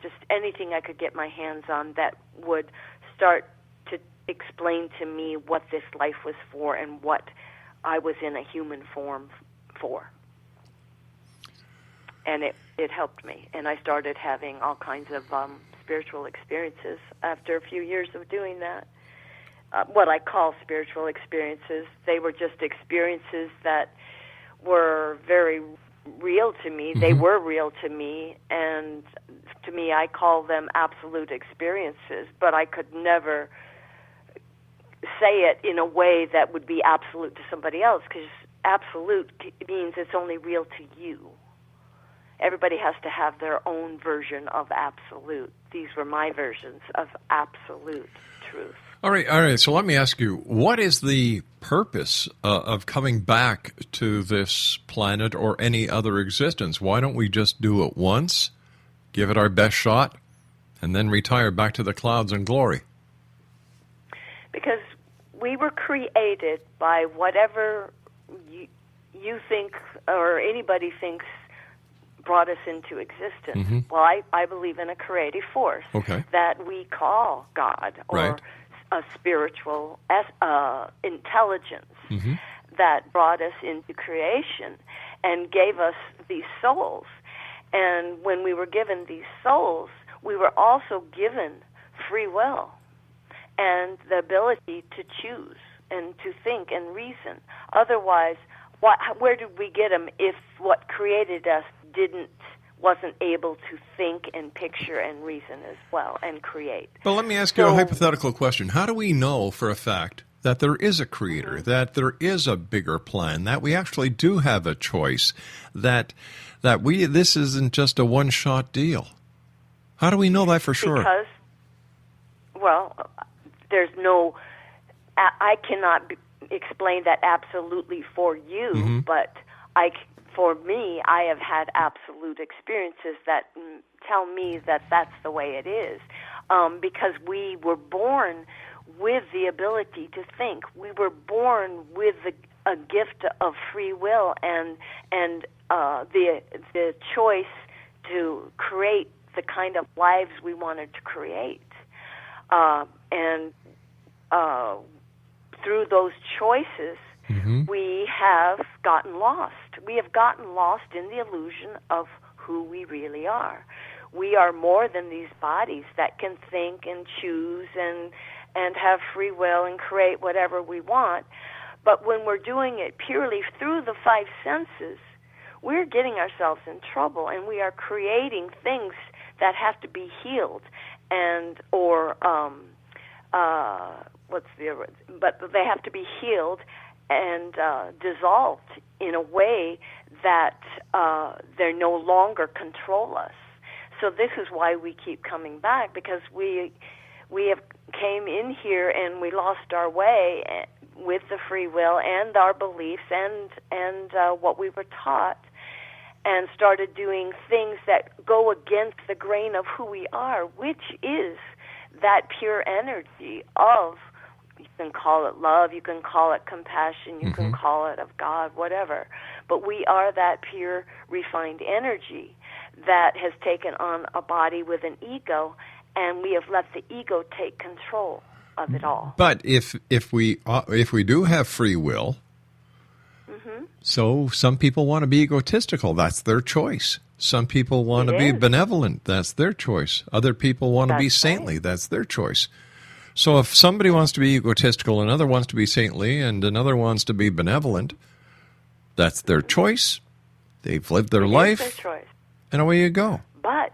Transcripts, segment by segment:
just anything I could get my hands on that would start to explain to me what this life was for and what I was in a human form for. And it helped me. And I started having all kinds of spiritual experiences after a few years of doing that. What I call spiritual experiences, they were just experiences that were very real to me. They were real to me, and to me, I call them absolute experiences, but I could never say it in a way that would be absolute to somebody else, because absolute means it's only real to you. Everybody has to have their own version of absolute. These were my versions of absolute truth. All right. So let me ask you, what is the purpose of coming back to this planet or any other existence? Why don't we just do it once, give it our best shot, and then retire back to the clouds in glory? Because we were created by whatever you think or anybody thinks brought us into existence. Well, I believe in a creative force that we call God or a spiritual intelligence that brought us into creation and gave us these souls. And when we were given these souls, we were also given free will and the ability to choose and to think and reason. Otherwise, where did we get them if what created us wasn't able to think and picture and reason as well and create? Well, let me ask you a hypothetical question. How do we know for a fact that there is a creator, that there is a bigger plan, that we actually do have a choice, that this isn't just a one-shot deal? How do we know that for sure? Because, there's no... I cannot explain that absolutely for you, but for me, I have had absolute experiences that tell me that that's the way it is, because we were born with the ability to think. We were born with a gift of free will and the choice to create the kind of lives we wanted to create, and through those choices, we have gotten lost. We have gotten lost in the illusion of who we really are. We are more than these bodies that can think and choose and have free will and create whatever we want. But when we're doing it purely through the five senses, we're getting ourselves in trouble, and we are creating things that have to be healed but they have to be healed and dissolved in a way that they no longer control us. So this is why we keep coming back, because we have came in here and we lost our way with the free will and our beliefs and what we were taught, and started doing things that go against the grain of who we are, which is that pure energy of, you can call it love, you can call it compassion, you can call it of God, whatever. But we are that pure, refined energy that has taken on a body with an ego, and we have let the ego take control of it all. But if we do have free will, so some people want to be egotistical. That's their choice. Some people want to be benevolent. That's their choice. Other people want to be saintly. Right. That's their choice. So if somebody wants to be egotistical, another wants to be saintly, and another wants to be benevolent, that's their choice. They've lived their life, their choice. And away you go. But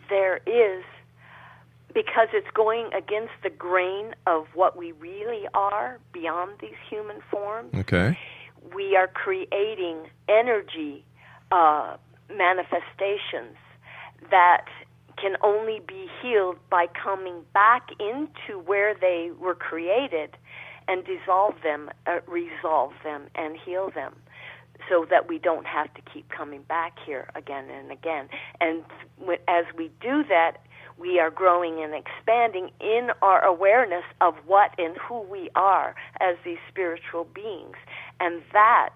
there is, because it's going against the grain of what we really are beyond these human forms, we are creating energy manifestations that can only be healed by coming back into where they were created and dissolve them, resolve them, and heal them, so that we don't have to keep coming back here again and again. And as we do that, we are growing and expanding in our awareness of what and who we are as these spiritual beings. And that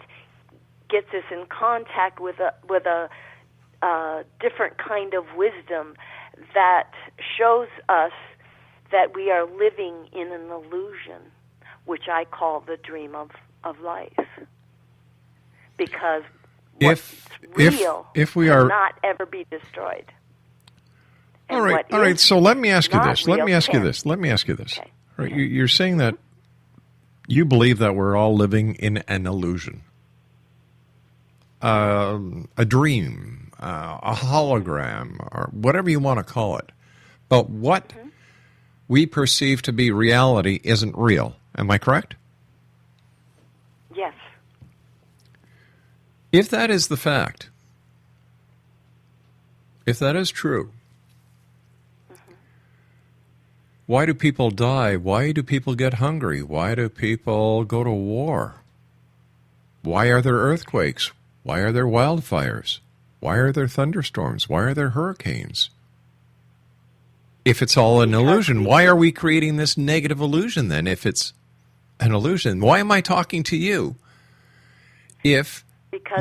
gets us in contact with a different kind of wisdom that shows us that we are living in an illusion, which I call the dream of life. Because what's real cannot ever be destroyed. All right. So let me ask you this. Let me ask you this. Okay. All right, you're saying that you believe that we're all living in an illusion, a dream, a hologram, or whatever you want to call it. But what we perceive to be reality isn't real. Am I correct? Yes. If that is the fact, if that is true, why do people die? Why do people get hungry? Why do people go to war? Why are there earthquakes? Why are there wildfires? Why are there thunderstorms? Why are there hurricanes? If it's all an illusion, why are we creating this negative illusion then? If it's an illusion, why am I talking to you? If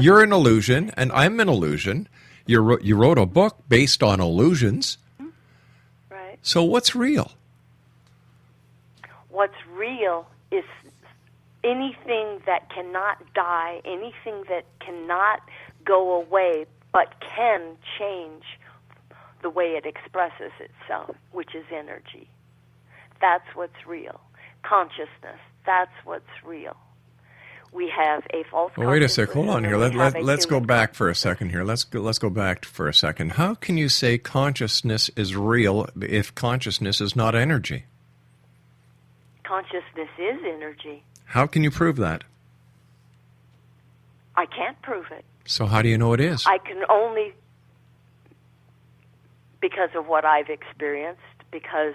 you're an illusion and I'm an illusion, you wrote a book based on illusions. Right. So what's real? What's real is anything that cannot die, anything that cannot go away, but can change the way it expresses itself, which is energy. That's what's real. Consciousness, that's what's real. We have a false consciousness. Wait a sec. Hold on here. Let's go back for a second here. Let's go back for a second. How can you say consciousness is real if consciousness is not energy? Consciousness is energy. How can you prove that? I can't prove it. So how do you know it is? I can only, because of what I've experienced, because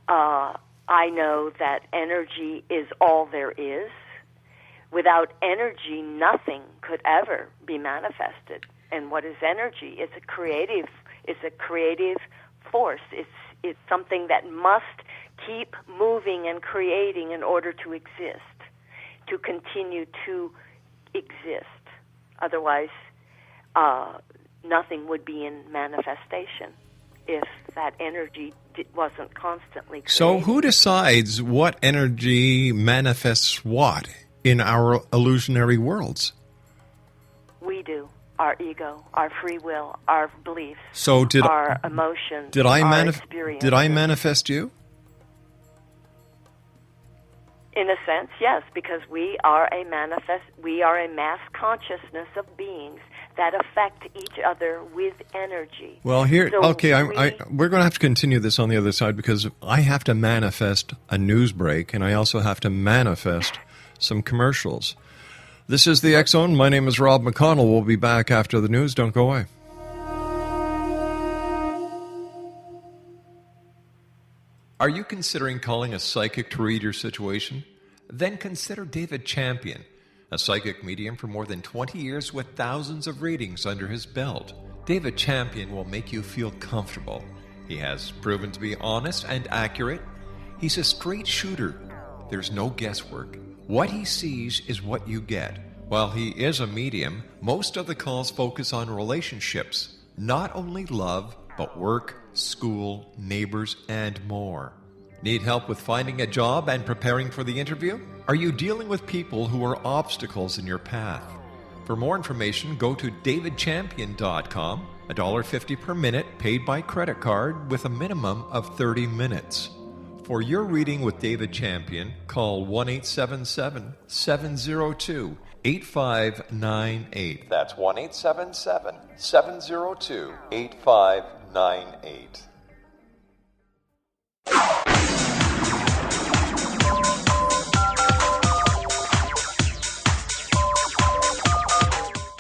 I know that energy is all there is. Without energy, nothing could ever be manifested. And what is energy? It's a creative force. It's something that must keep moving and creating in order to exist, to continue to exist. Otherwise, nothing would be in manifestation if that energy wasn't constantly creating. So who decides what energy manifests what in our illusionary worlds? We do. Our ego, our free will, our beliefs, so our emotions, our experiences. Did I manifest you? In a sense, yes, because we are a mass consciousness of beings that affect each other with energy. Well, here, so okay, we're going to have to continue this on the other side because I have to manifest a news break, and I also have to manifest some commercials. This is the X-Zone. My name is Rob McConnell. We'll be back after the news. Don't go away. Are you considering calling a psychic to read your situation? Then consider David Champion, a psychic medium for more than 20 years with thousands of readings under his belt. David Champion will make you feel comfortable. He has proven to be honest and accurate. He's a straight shooter. There's no guesswork. What he sees is what you get. While he is a medium, most of the calls focus on relationships, not only love, but work, school, neighbors, and more. Need help with finding a job and preparing for the interview? Are you dealing with people who are obstacles in your path? For more information, go to davidchampion.com, $1.50 per minute paid by credit card with a minimum of 30 minutes. For your reading with David Champion, call 1-877-702-8598. That's 1-877-702-8598.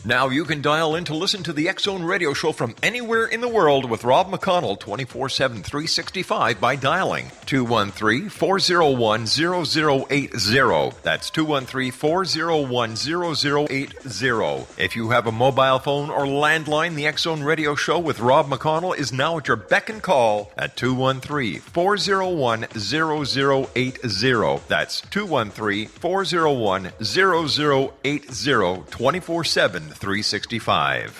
Now you can dial in to listen to the X-Zone radio show from anywhere in the world with Rob McConnell 24/7, 365 by dialing 213-401-0080. That's 213-401-0080. If you have a mobile phone or landline, the X-Zone radio show with Rob McConnell is now at your beck and call at 213-401-0080. That's 213-401-0080, 24/7, 365.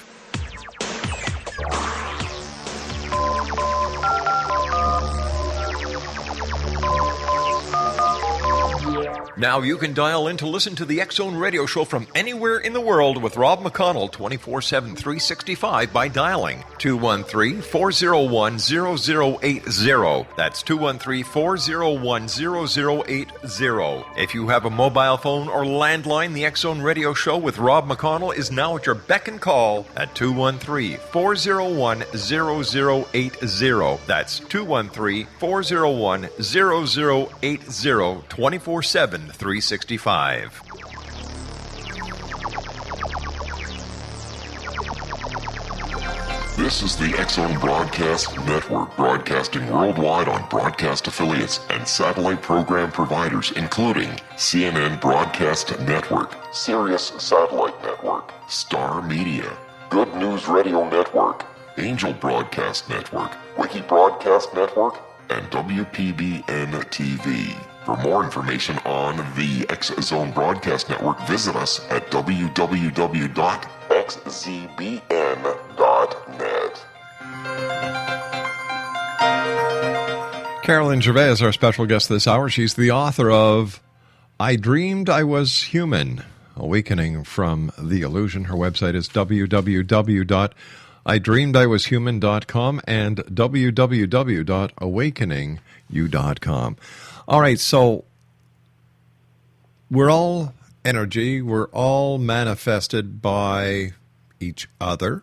Now you can dial in to listen to the X Zone Radio Show from anywhere in the world with Rob McConnell 24/7, 365 by dialing 213-401-0080. That's 213-401-0080. If you have a mobile phone or landline, the X Zone Radio Show with Rob McConnell is now at your beck and call at 213-401-0080. That's 213-401-0080, 24/7, 365. This is the X Zone Broadcast Network, broadcasting worldwide on broadcast affiliates and satellite program providers, including CNN Broadcast Network, Sirius Satellite Network, Star Media, Good News Radio Network, Angel Broadcast Network, Wiki Broadcast Network, and WPBN TV. For more information on the X Zone Broadcast Network, visit us at www.xzbn.net. Carolyn Gervais is our special guest this hour. She's the author of I Dreamed I Was Human, Awakening from the Illusion. Her website is www.idreamediwashuman.com and www.awakeningyou.com. All right, so we're all energy. We're all manifested by each other.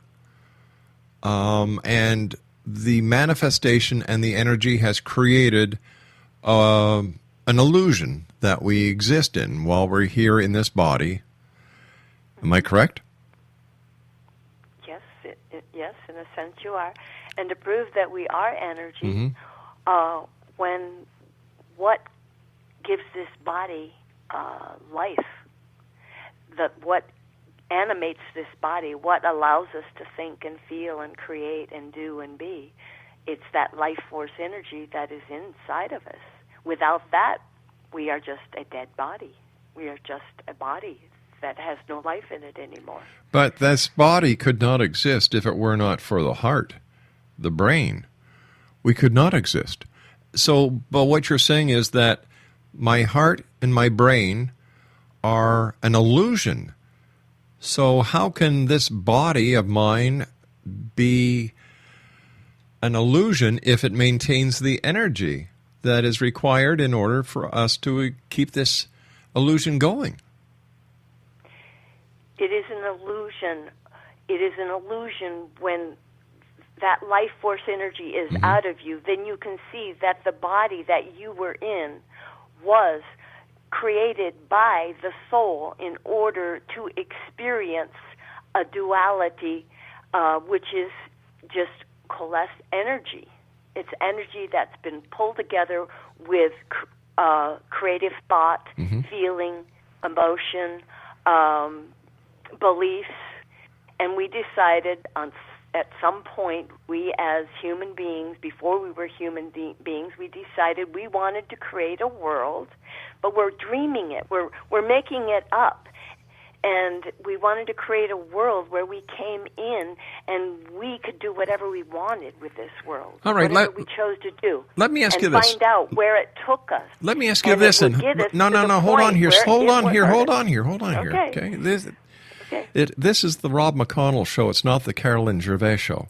And the manifestation and the energy has created an illusion that we exist in while we're here in this body. Am I correct? Yes, yes, in a sense you are. And to prove that we are energy, when what gives this body life, what animates this body, what allows us to think and feel and create and do and be, it's that life force energy that is inside of us. Without that, we are just a dead body. We are just a body that has no life in it anymore. But this body could not exist if it were not for the heart, the brain. We could not exist. So, but what you're saying is that my heart and my brain are an illusion. So how can this body of mine be an illusion if it maintains the energy that is required in order for us to keep this illusion going? It is an illusion. It is an illusion when that life force energy is out of you. Then you can see that the body that you were in was created by the soul in order to experience a duality, which is just coalesced energy. It's energy that's been pulled together with creative thought, feeling, emotion, beliefs, and we decided at some point, we as human beings, before we were human beings, we decided we wanted to create a world, but we're dreaming it. We're making it up. And we wanted to create a world where we came in and we could do whatever we wanted with this world. All right, whatever we chose to do. Let me ask you this. And find out where it took us. Let me ask you this. No, hold on here. Hold on here. Okay. This is the Rob McConnell Show. It's not the Carolyn Gervais Show.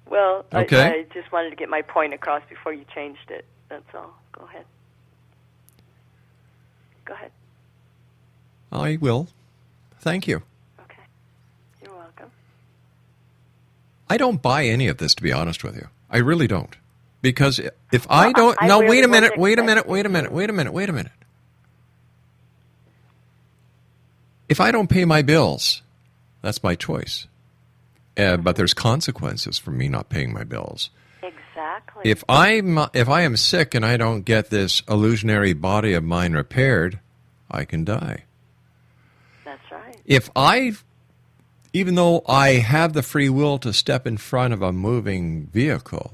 Well, okay. I just wanted to get my point across before you changed it. That's all. Go ahead. Go ahead. I will. Thank you. Okay. You're welcome. I don't buy any of this, to be honest with you. I really don't. Because if I don't... No, wait a minute. If I don't pay my bills, that's my choice. But there's consequences for me not paying my bills. Exactly. If I am sick and I don't get this illusionary body of mine repaired, I can die. That's right. Even though I have the free will to step in front of a moving vehicle,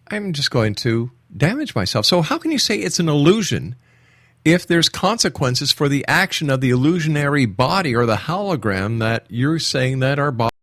I'm just going to damage myself. So how can you say it's an illusion if there's consequences for the action of the illusionary body or the hologram that you're saying that our body